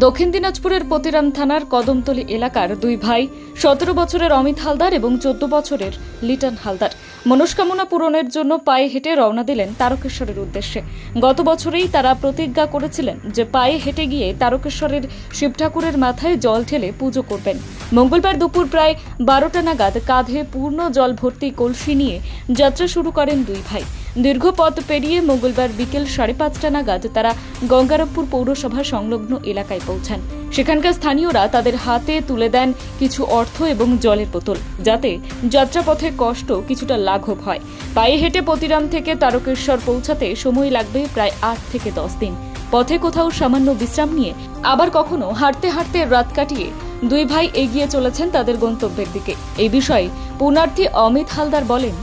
দক্ষিণ দিনাজপুরের পতিরাম থানার কদমতলী এলাকার দুই ভাই ১৭ বছরের অমিত হালদার এবং ১৪ বছরের লিটন হালদার মনস্কামনা পূরণের জন্য পায়ে হেঁটে রওনা দিলেন তারকেশ্বরের উদ্দেশ্যে। গত বছরেই তারা প্রতিজ্ঞা করেছিলেন যে পায়ে হেঁটে গিয়ে তারকেশ্বরের শিব ঠাকুরের মাথায় জল ঢেলে পুজো করবেন। মঙ্গলবার দুপুর প্রায় ১২টা নাগাদ কাঁধে পূর্ণ জল ভর্তি কলসি নিয়ে যাত্রা শুরু করেন দুই ভাই। দীর্ঘ পথ পেরিয়ে মঙ্গলবার বিকেল ৫:৩০ নাগাদ তারা গঙ্গারামপুর পৌরসভা সংলগ্ন এলাকায় পৌঁছান। সেখানকার স্থানীয়রা তাদের হাতে তুলে দেন কিছু অর্থ এবং জলের বোতল, যাতে যাত্রাপথে কষ্ট কিছুটা লাঘব হয়। পায়ে হেঁটে পতিরাম থেকে তারকেশ্বর পৌঁছাতে সময় লাগবে প্রায় ৮ থেকে ১০ দিন। পথে কোথাও সামান্য বিশ্রাম নিয়ে আবার কখনো হাঁটতে হাঁটতে রাত কাটিয়ে দুই ভাই এগিয়ে চলেছেন তাদের গন্তব্যের দিকে। এই বিষয়ে পুণ্যার্থী অমিত হালদার বলেন,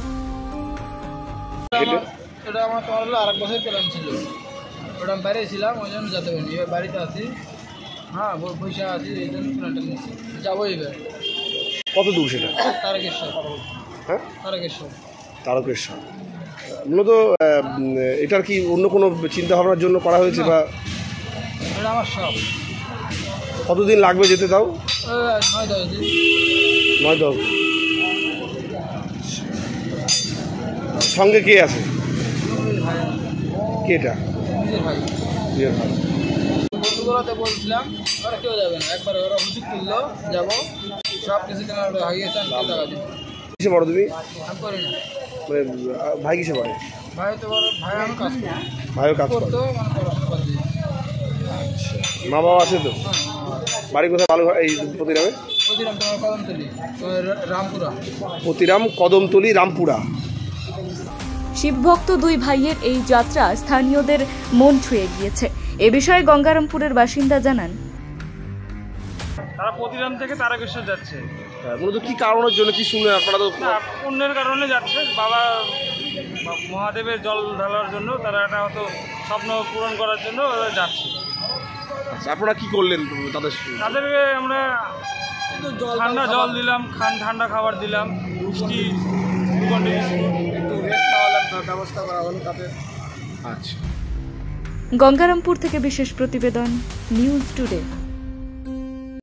এটা আমার তোমার হলো আরেক বছর প্ল্যান ছিল। ওটা আমি বাইরে ছিলাম, ওই জন্য যেতে পারিনি। এবার বাড়িতে আছি, হ্যাঁ পয়সা আছি, এই জন্য প্ল্যানটা নিচ্ছি। যাবো এবার। কত দূর সেটা? তারকেশ্বর। হ্যাঁ, তারকেশ্বর। তারকেশ্বর মূলত এটার কি অন্য কোনো চিন্তা ভাবনার জন্য করা হয়েছে বা এটা আমার সব। কতদিন লাগবে যেতে তাও? ৯-১০ দিন। ৯-১০ দিন। সঙ্গে কে আছে? কে এটা? নিজের ভাই। নিজের ভাই। বন্ধুগুলোতে বলছিলাম ওরা কেউ যাবে না, একবার ওরা হুজুর তুললো যাবো, সব কিছু তোমার হয়ে গেছে। আমি কেউ টাকা দিই। কিসে পড়ো তুমি? আমি করি না। মানে ভাই কিসে পড়ে? ভাই তো বড় ভাই, আমি কাজ করি। ভাইও কাজ করে? করতো, মানে পড়াশোনা করে দিই। আচ্ছা, মা বাবা আছে তো? বাড়ি কোথায়? ভালো এই পতিরামে? পতিরাম তোমার কদমতলী, রামপুরা। পতিরাম কদমতলী রামপুরা। শিবভক্ত দুই ভাইয়ের এই যাত্রা স্থানীয়দের মন ছুঁয়ে গিয়েছে। এ বিষয়ে গঙ্গারামপুরের বাসিন্দা জানান, তারা পতিরাম থেকে তারকেশ্বর যাচ্ছে। মূলত কি কারণের জন্য, কি শুনলেন আপনারা? তো পুণ্যের কারণে যাচ্ছে, বাবা মহাদেবের জল ঢালার জন্য, তারা একটা হয়তো স্বপ্ন পূরণ করার জন্য যাচ্ছে। আচ্ছা, আপনারা কি করলেন তাদেরকে আমরা ঠান্ডা জল দিলাম, ঠান্ডা খাবার দিলাম, মিষ্টি, একটু রেস্ট নেওয়ালাম, ব্যবস্থা করা হলো তাতে। আচ্ছা। গঙ্গারামপুর থেকে বিশেষ প্রতিবেদন, নিউজ টুডে।